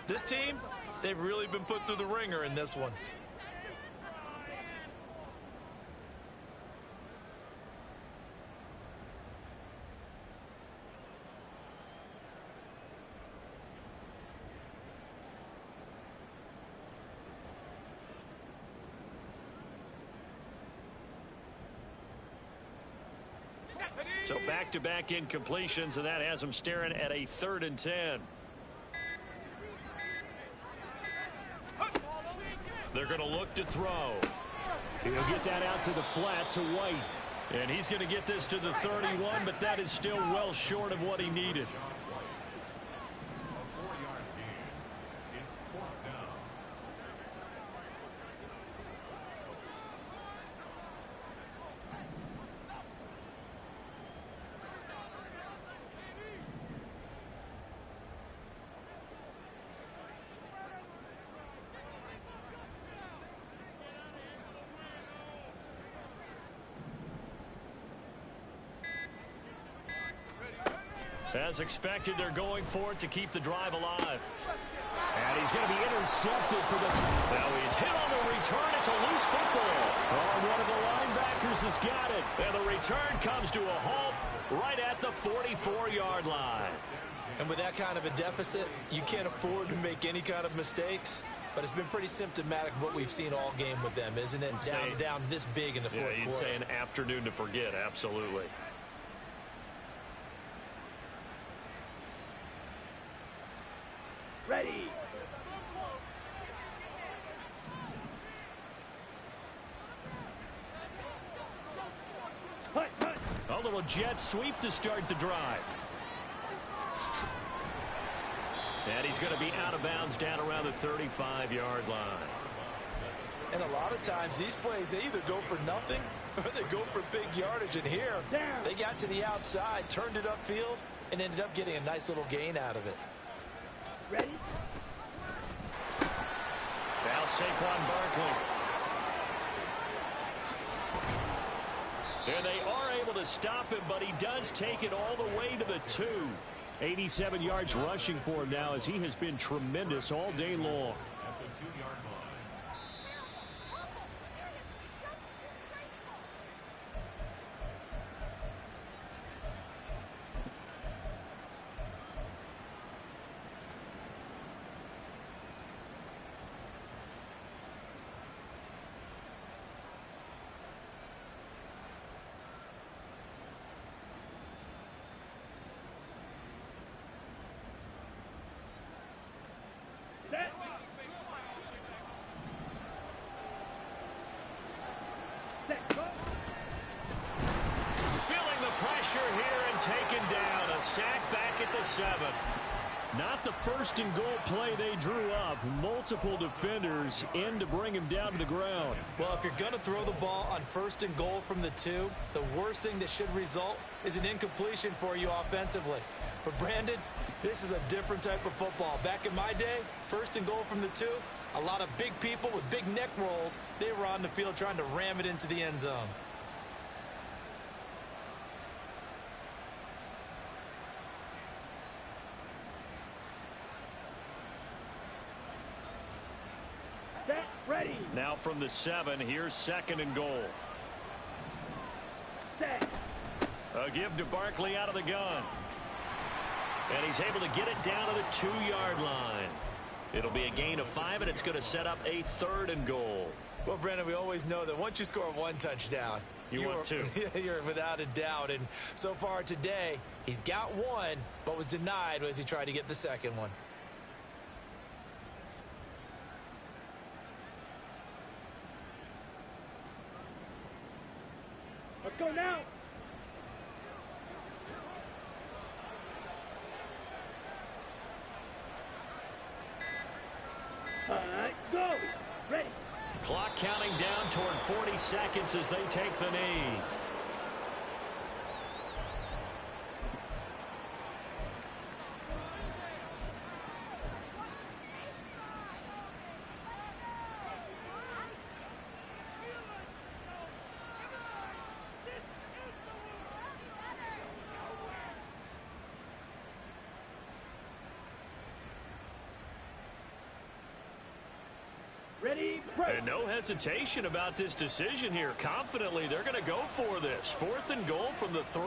This team, they've really been put through the ringer in this one. So back-to-back incompletions, and that has them staring at a 3rd and 10. They're going to look to throw. He'll get that out to the flat to White. And he's going to get this to the 31, but that is still well short of what he needed. As expected, they're going for it to keep the drive alive. And he's going to be intercepted for the... Now he's hit on the return. It's a loose football. Oh, one of the linebackers has got it. And the return comes to a halt right at the 44-yard line. And with that kind of a deficit, you can't afford to make any kind of mistakes. But it's been pretty symptomatic of what we've seen all game with them, isn't it? Down this big in the fourth quarter. You'd say an afternoon to forget, absolutely. Ready. Hut, hut. A little jet sweep to start the drive. And he's going to be out of bounds down around the 35-yard line. And a lot of times these plays, they either go for nothing or they go for big yardage. And here, they got to the outside, turned it upfield, and ended up getting a nice little gain out of it. Ready? Now Saquon Barkley. And they are able to stop him, but he does take it all the way to the 2. 87 yards rushing for him now as he has been tremendous all day long. At the 2-yard line. Set. Set. Go. Feeling the pressure here and taken down. A sack back at the 7. Not the first and goal play they drew up. Multiple defenders in to bring him down to the ground. Well, if you're going to throw the ball on first and goal from the 2, the worst thing that should result is an incompletion for you offensively. But Brandon, this is a different type of football. Back in my day, first and goal from the 2, a lot of big people with big neck rolls, they were on the field trying to ram it into the end zone. Set. Ready. Now from the 7, here's second and goal. Set. A give to Barkley out of the gun. And he's able to get it down to the 2-yard line. It'll be a gain of 5, and it's going to set up a third and goal. Well, Brandon, we always know that once you score one touchdown, you want two. You're without a doubt. And so far today, he's got one, but was denied as he tried to get the second one. Let's go now. Go. Ready. Clock counting down toward 40 seconds as they take the knee. Ready, pray. And no hesitation about this decision here. Confidently, they're going to go for this. 4th and goal from the 3.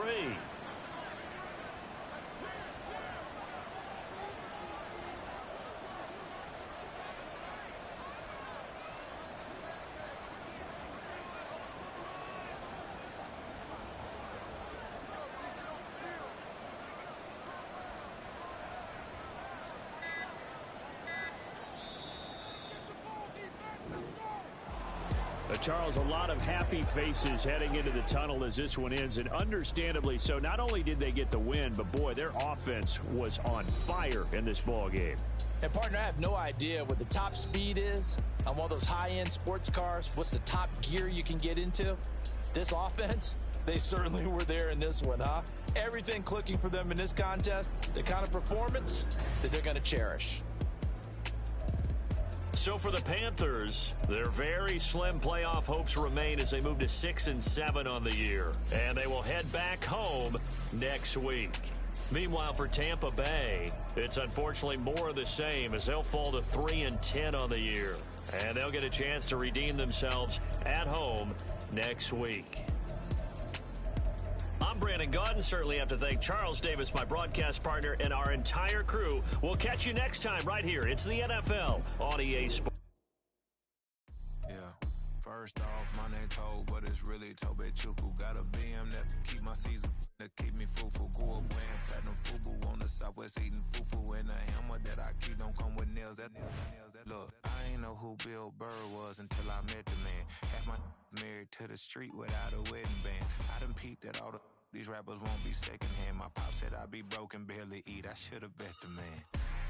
Charles, a lot of happy faces heading into the tunnel as this one ends, and understandably so. Not only did they get the win, but boy, their offense was on fire in this ball game. And partner, I have no idea what the top speed is on one of those high-end sports cars. What's the top gear you can get into? This offense, they certainly were there in this one, huh? Everything clicking for them in this contest, the kind of performance that they're going to cherish. So for the Panthers, their very slim playoff hopes remain as they move to 6-7 on the year. And they will head back home next week. Meanwhile, for Tampa Bay, it's unfortunately more of the same as they'll fall to 3-10 on the year. And they'll get a chance to redeem themselves at home next week. I'm Brandon Gaudin. Certainly have to thank Charles Davis, my broadcast partner, and our entire crew. We'll catch you next time right here. It's the NFL on EA Sports. Yeah. First off, my name Toad, but it's really Tobe Chuku. Got a BM that keep my season, that keep me fruitful. Grew up wearing platinum FUBU on the Southwest eating fufu. And the hammer that I keep don't come with nails. Look, I ain't know who Bill Burr was until I met the man. Half my married to the street without a wedding band. I done peeped at all these rappers won't be secondhand. My pop said I'd be broke and barely eat. I should've bet the man.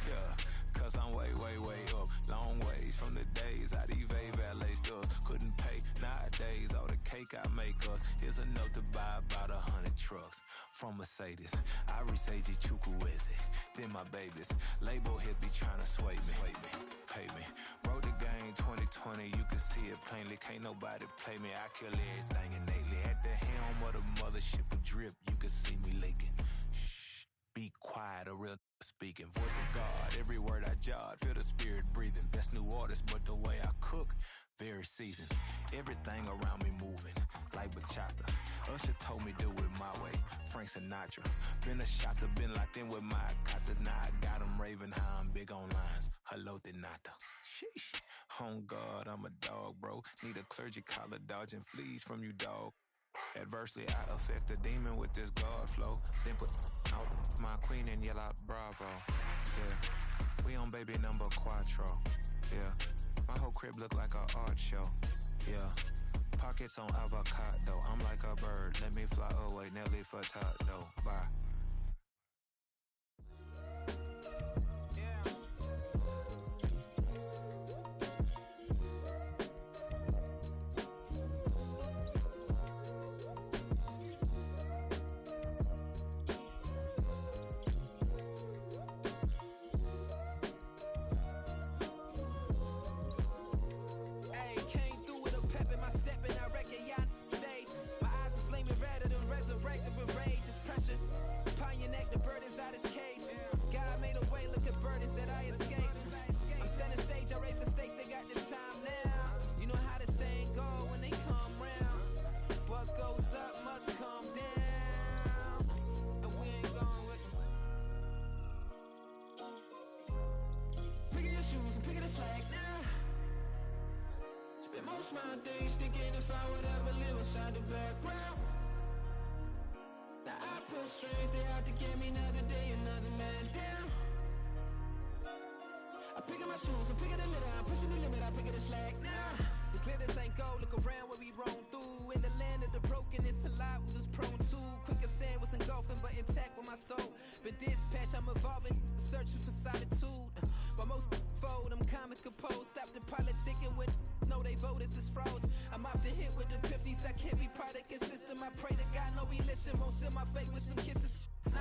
Yeah, cause I'm way, way, way up. Long ways from the days I evade valet stores. Couldn't pay nowadays. All the cake I make us is enough to buy about 100 trucks. From Mercedes, I Seiji Chukwueze. Then my babies, label hit be trying to sway me. Pay me. Wrote the game 2020, you can see it plainly. Can't nobody play me. I kill everything innately. At the helm of the mothership of drip, you can see me leaking. Shh, be quiet, a real speaking. Voice of God, every word I jot, feel the spirit breathing. Best new artist, but the way I cook, very seasoned. Everything around me moving, like bachata. Usher told me do it my way, Frank Sinatra. Been a shotter, been locked in with my katas. Now I got them raving how I'm big on lines. Hello, Denata. Sheesh. On God, I'm a dog, bro. Need a clergy collar, dodging fleas from you, dog. Adversely, I affect a demon with this God flow. Then put out my queen and yell out bravo. Yeah, we on baby number quattro. Yeah, my whole crib look like a art show. Yeah, pockets on avocado. I'm like a bird, let me fly away. Nelly Furtado, bye. Most my days thinking if I would ever live inside the background. Now I pull strings, they out to get me another day, another man down. I pick up my shoes, I'm picking the litter, I'm pushing the limit, I pick up the slack now. The glitters ain't gold, look around where we roam through. In the land of the broken, it's a lot we was prone to. Quicker sand was engulfing, but intact with my soul. But dispatch, I'm evolving, searching for solitude. While most fold, I'm comic composed. Stop the politicking with no, they voters is frauds. I'm off the hit with the 50s, I can't be product and system. I pray to God, no, he listen, won't seal my fate with some kisses. Nah,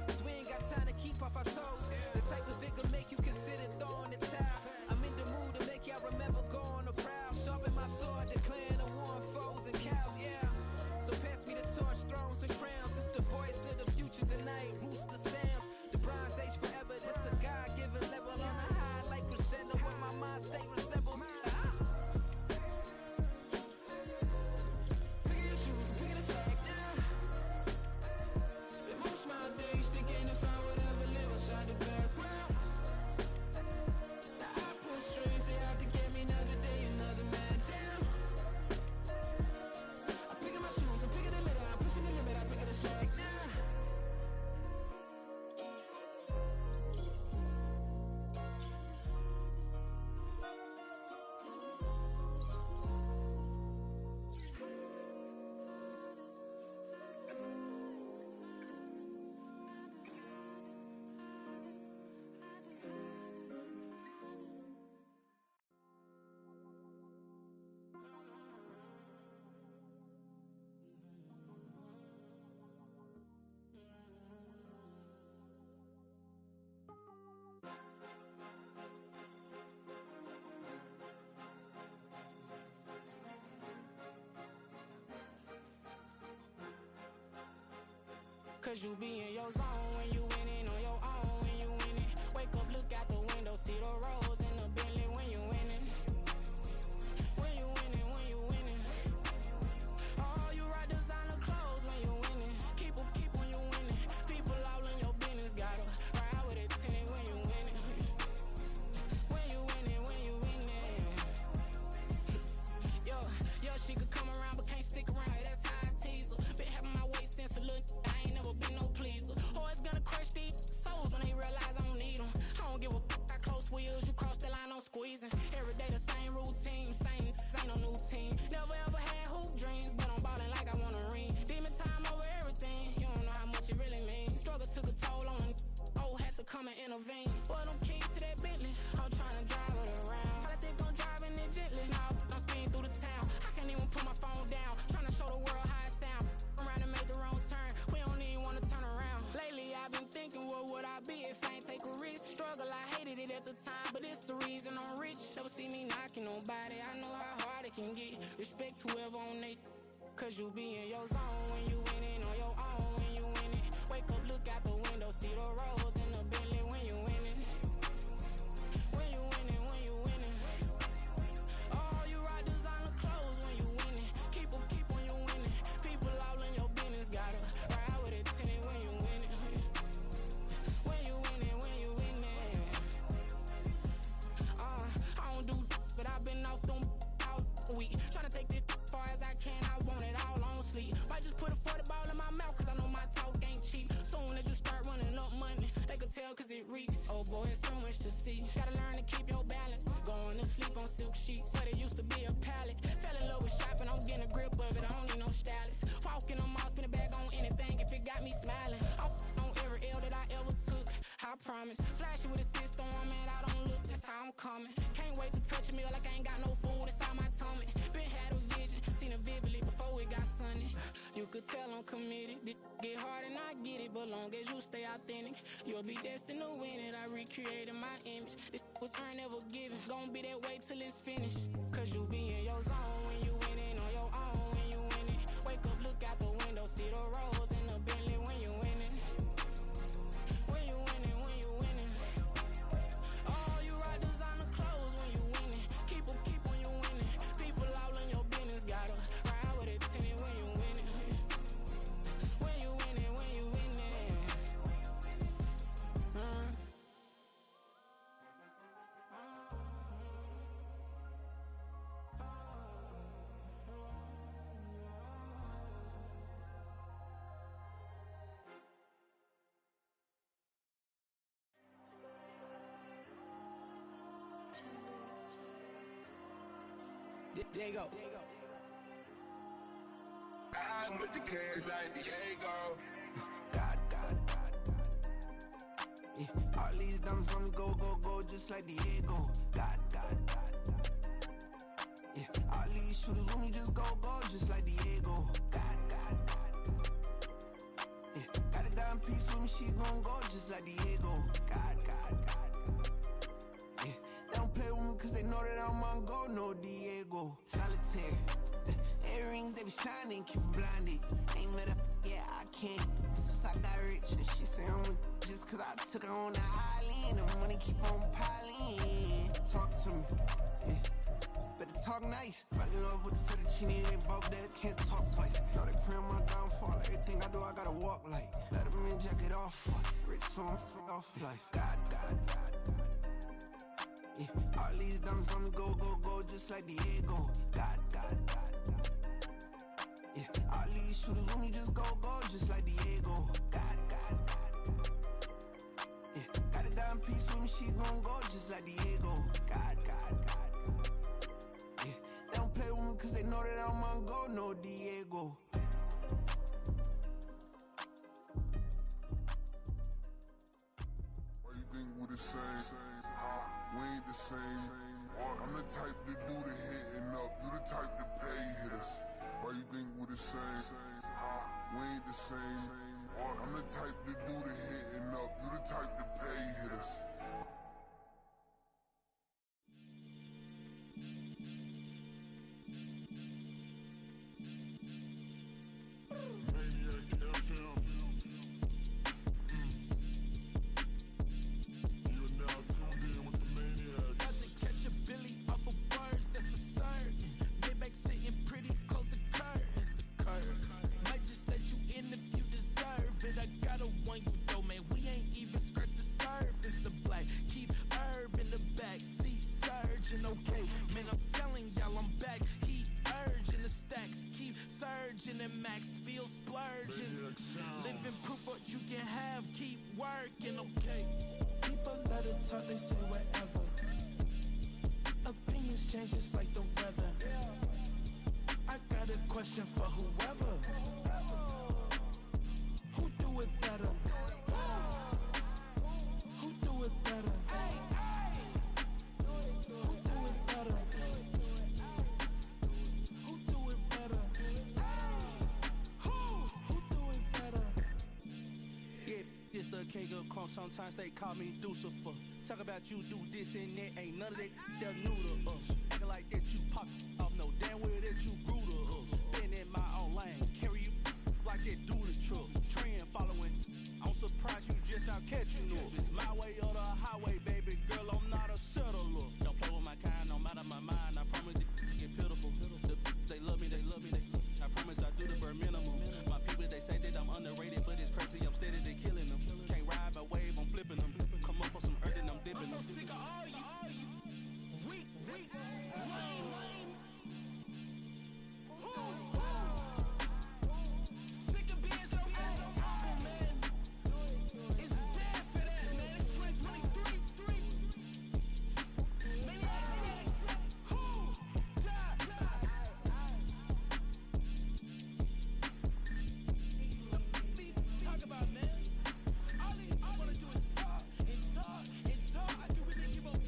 cause we ain't got time to keep off our toes. The type of vigor make you consider throwing the towel. I'm in the mood to make y'all remember going the proud. Sharpen my sword, declaring the war on foes and cows, yeah. So pass me the torch, thrones and crowns. It's the voice of the future tonight, rooster sounds. The Bronze Age forever, this a God-given level on a high like crescendo. When my mind stay resemble. Picking the slack now. Spend most my days thinking if I would ever live inside Cause you be in your zone when you winning on your own when you winning. Wake up, look out the window, see the rose in the Bentley when you winning. When you winning, when you winning. Oh, you rock designer clothes when you winning. Keep when you winning. People all in your business, gotta ride with it tinted when you winning. When you winning, when you winning. Yo, she could come around but can't stick around. Hey, that's how I tease her. Been having my waist since a little. I ain't never been no pleaser. Always gonna crush these souls when they realize I don't need them. I don't give a how close we is. You cross the line, I'm squeezing. Every day the same routine, same ain't no new team. Never ever had hoop dreams, but I'm ballin' like I wanna ring. Demon time over everything. You don't know how much it really means. Struggle took a toll on them. Oh, had to come and intervene. Boy, them keys to that Bentley. I'm tryna drive it around. I think I'm driving it gently. Now I'm speeding through the town. I can't even put my phone down. Tryna show the world how it sound. Around and make the wrong turn. We don't even wanna turn around. Lately I've been thinking, what would I be if I ain't take a risk? Struggle, I hated it at the time, but it's the reason I'm rich. Never see me knocking nobody. I know how hard it can get. Respect whoever on they. Cause you be in your zone when you winning on your own when you winning. Wake up, look out the window, see the rose in the Bentley when you winning. When you winning, when you winning. Oh, you rock designer clothes when you winning. Keep when you winning. People all in your business, gotta ride with it tinted when you winning. When you winning, when you winning. I don't do but I've been off them all week. Tryna take this far as I can, I want it all on sleep. Might just put a 40 ball in my mouth, cause I know my talk ain't cheap. Soon as you start running up money, they could tell cause it reeks. Oh boy, it's so much to see. Gotta learn to keep your balance. Going to sleep on silk sheets, but it used to be a pallet. Fell in love with shopping, I'm getting a grip of it, I don't need no stylist. Walking on mouth, spin a bag on anything if it got me smiling. I'm on every L that I ever took, I promise. Flashing with a system, man, I don't look, that's how I'm coming. Can't wait to touch a meal like I ain't got no food inside my tummy. Been had a vision, seen it vividly before it got sunny. You could tell I'm committed. This get hard and I get it, but long as you stay authentic, you'll be destined to win it. I recreated my image. This was earned, never given. Gonna be that way till it's finished. Cause you be in your zone when you winning on your own when you winning. Wake up, look out the window, see the rose in the Bentley when you winning. When you winning, when you winning. Oh, you rock designer clothes when you winning. Keep when you winning. People all in your business, gotta ride with it tinted when you winning. When you winning, when you winning. There you go. I'm with the cash like Diego. God. Yeah. All these diamonds on me go, just like Diego. God. Yeah. All these shooters with me just go, just like Diego. God. Yeah. Got a dime piece with me, she gon' go just like Diego. God. Yeah. They don't play with me cause they know that I'm on go, no Diego. Solitaire. Earrings, they be shining, keep them blinded. Ain't met up, yeah, I can't. Since I got rich, and she say I'm just cause I took her on the island. The money keep on piling. Talk to me, yeah. Better talk nice. Fucking up with the fettuccine, they both that can't talk twice. Know they pray on my downfall. Everything I do, I gotta walk like. Let them in, jacket off. Rich, so I'm off life. God. Yeah. All these diamonds on me go, just like Diego. God. Yeah. All these shooters with me just go, just like Diego. God. Yeah. Got a dime piece with me, she gon' go just like Diego. God. Yeah. They don't play with me cause they know that I'm on go, no Diego. Why you think we the same? We ain't the same. I'm the type to do the hitting up, you the type to pay hitters. Why you think we the same? We ain't the same. I'm the type to do the hitting up, you the type to pay hitters. Maniac FM. keep working, okay? People let it talk, they say whatever. Opinions change just like the weather. I got a question for whoever. Who do it better? Who do it better? Who do it better? Who do it better? Who do it better? Yeah, it's the king of crunk. Sometimes they call me Lucifer. Talk about you do this and that. Ain't none of that. They're new to us. Acting like that you pop off. No damn well that you grew to us. Been in my own lane. Carry you like that do the truck. Trend following. I'm surprised you just not catching up. It's my way or the highway, baby girl. I'm not a settler. Don't play with my kind. No matter my mind. I promise it get pitiful. They love me. I promise I do the bare minimum. My people, they say that I'm underrated, but it's crazy. I'm steady, they killing them. Can't ride my wave, I'm flipping them. Come up for some earth and I'm dipping them. I'm so sick of all you. Weak, lame. Sick of being so humble, man. It's dead for that, man. It's 2023. Maniacs. Talk about, man. All I wanna do is talk and talk and talk. I can really give up.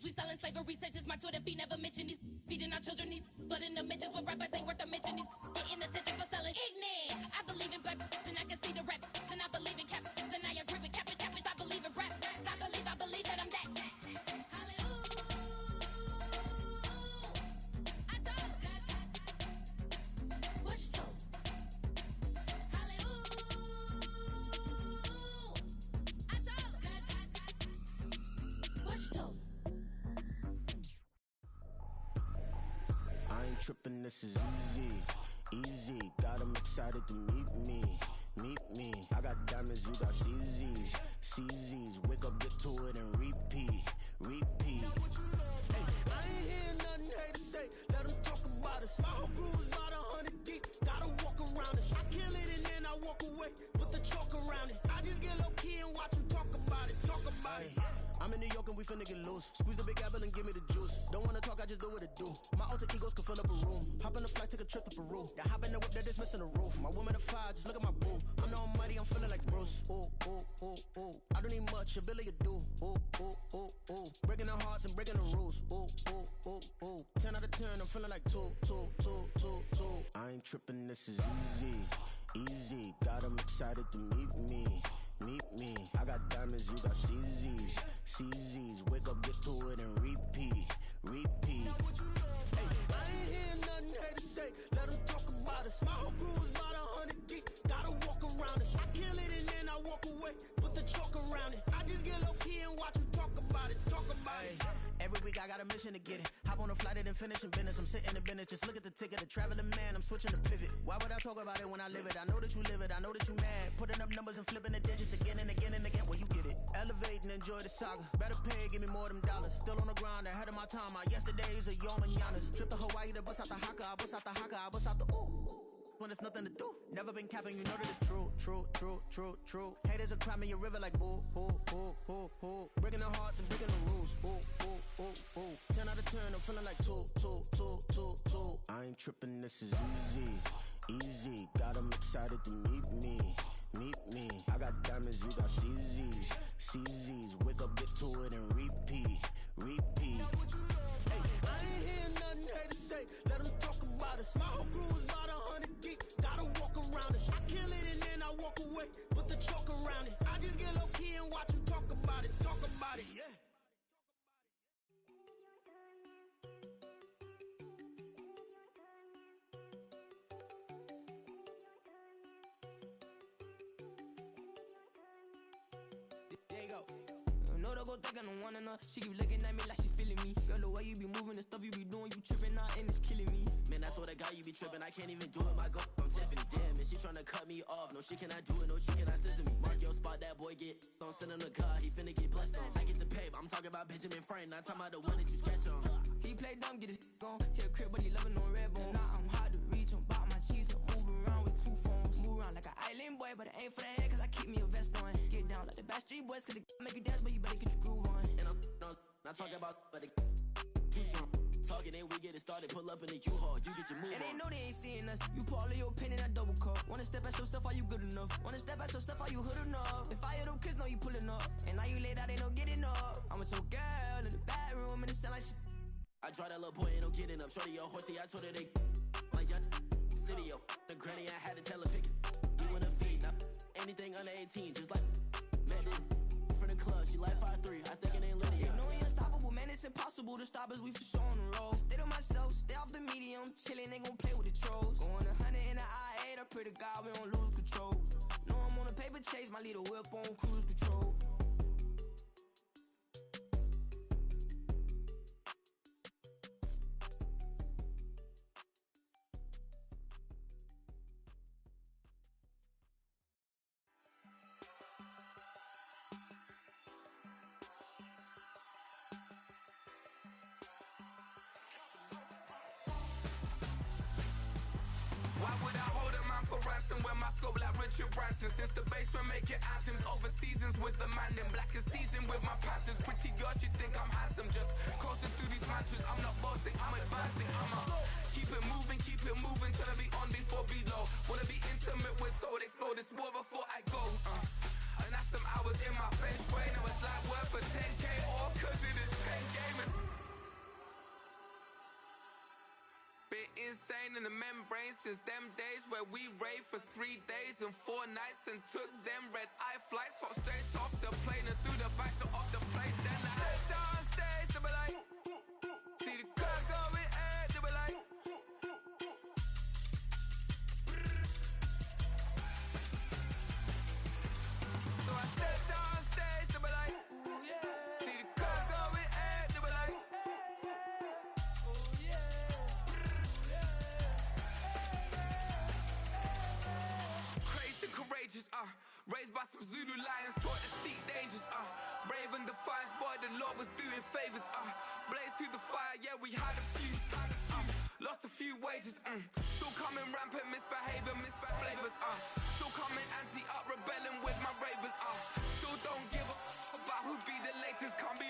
We selling slavery sentences. My Twitter feed never mention these feeding our children. These but in the mentions with rappers ain't worth a mention. These getting attention for selling ignorant. I believe in black and I can see the rap. And I believe in cap. And I agree with cap. I believe in rap. I believe that I'm that. I ain't tripping, this is easy. Got 'em excited to meet me. I got diamonds, you got CZs. Wake up, get to it, and repeat. Hey, I ain't hearing nothing haters say. Let 'em talk about us. My whole crew is about 100 deep. Gotta walk around us. I kill it and then I walk away. Put the chalk around it. I just get low key and watch 'em talk about it. I'm in New York and we finna get loose. Squeeze the big apple and give me the juice. Don't wanna talk, I just do what it do. My alter egos can fill up a room. Hop on the flight, take a trip to Peru. That hop in the whip, that is missing the roof. My woman a fire, just look at my boo. I'm the almighty, I'm feeling like Bruce. Ooh. I don't need much, ability to do. Ooh. Breaking the hearts and breaking the rules. Ooh. 10 out of 10, I'm feeling like two. I ain't tripping, this is easy. Got 'em excited to meet me. I got diamonds, you got CZs. Wake up, get to it, and repeat. Hey, I ain't hearing nothing haters say. Let 'em talk about us. My whole crew is about 100 deep. Gotta walk around us. I kill it and then I walk away. Put the chalk around it. I just get low key and watch 'em talk about it. Every week I got a mission to get it. Hop on a flight and finish in business. I'm sitting in business, just look at the ticket. A traveling man, I'm switching to pivot. Why would I talk about it when I live it? I know that you live it, I know that you mad. Putting up numbers and flipping the digits again and again. Well, you get it. Elevate and enjoy the saga. Better pay, give me more of them dollars. Still on the grind, ahead of my time. My yesterdays are your mananas. Trip to Hawaii to bust out the haka. I bust out the ooh. when it's nothing to do. Never been capping, you know that it's true, true, true, true, true. Haters are climbing your river like boo, boo, boo, boo, boo. Breaking the hearts and breaking the rules, ooh, ooh, ooh, ooh. 10 out of 10, I'm feeling like two. I ain't tripping, this is easy, easy. Got 'em excited to meet me. I got diamonds, you got CZs. Wake up, get to it, and repeat. Hey, I ain't hearing nothing haters say. Let 'em talk about us. My whole crew is about 100 deep. Gotta walk around us. I kill it and then I walk away. Put the chalk around it. I just get low key and watch 'em talk about it. Yeah. There you go. No, don't go thinking I'm one enough. She keep looking at me like she feeling me. Girl, the way you be moving, the stuff you be doing, you tripping out and it's killing me. Man, that's what I got, you be tripping. I can't even do it, my girl. I'm Tiffany. Damn, man, she tryna cut me off. No, she cannot do it, no, she cannot scissor me. Mark your spot, that boy get on. Send him the car, he finna get blessed on. I get the pay, but I'm talking about Benjamin Franklin. Not talking about the one that you sketch on. He play dumb, get his on. Hit a crib, but he loving on red bone. Now I'm hard to reach, I'm bout my cheese. I'm moving around with 2 phones. Move around like an island boy, but it ain't for the head, cause I keep me a vest on. Get down like the Backstreet Boys, cause it make you dance, but you better get your groove on. And I'm not talking about, but it too strong. Talking, then we get it started. Pull up in the U-Haul, you get your move on. And they know they ain't seeing us. You pull all of your pen in that double cup. Wanna step at yourself, are you good enough? Wanna step at yourself, are you hood enough? If I hear them kids, know you pulling up. And now you laid out, they don't get enough. I'm with your girl in the bedroom, and it sound like shit. I draw that little boy, ain't no getting up. Shorty, your horsey, I told her they like young city, yo. The granny, I had to tell her pick it. You in a feed, now anything under 18, just like met this from the club. She like 5'3", I think it ain't Lydia. You know we unstoppable, man, it's impossible to stop us. We for sure on the road. Stay to myself, stay off the medium. Chillin', ain't gon' play with the trolls. Going 100 in the I-8, I pray to God we don't lose control. Know I'm on a paper chase, my little whip on cruise control. Why would I hold a man for ransom when my scope like Richard Branson? Since the basement making anthems over seasons with the man in black is teasing with my Panthers. Pretty girl, she think I'm handsome. Just coasting through these mantras. I'm not bossing, I'm advancing. I'ma keep it moving till I be on before below. Wanna be intimate with soul, explode this war before I go. And that's some hours in my bench way. Now it's like work for 10K all cause it is pen game. Been insane in the membrane since them days where we raved for 3 days and 4 nights and took them red eye flights. Hot straight off the plane and through the back door of the place. Then I head downstairs, they be like, see the crowd going air, they be like, so I step downstairs, they be like, ooh yeah, see the crowd going air, they be like, ooh yeah. Crazed and courageous, raised by some Zulu lions, taught to seek dangers, brave and defiant, boy, the Lord was doing favors, blaze through the fire, yeah, we had a few, lost a few wages, still coming rampant, misbehaving, flavors, still coming anti-up, rebelling with my ravers, still don't give a about who be the latest, can't be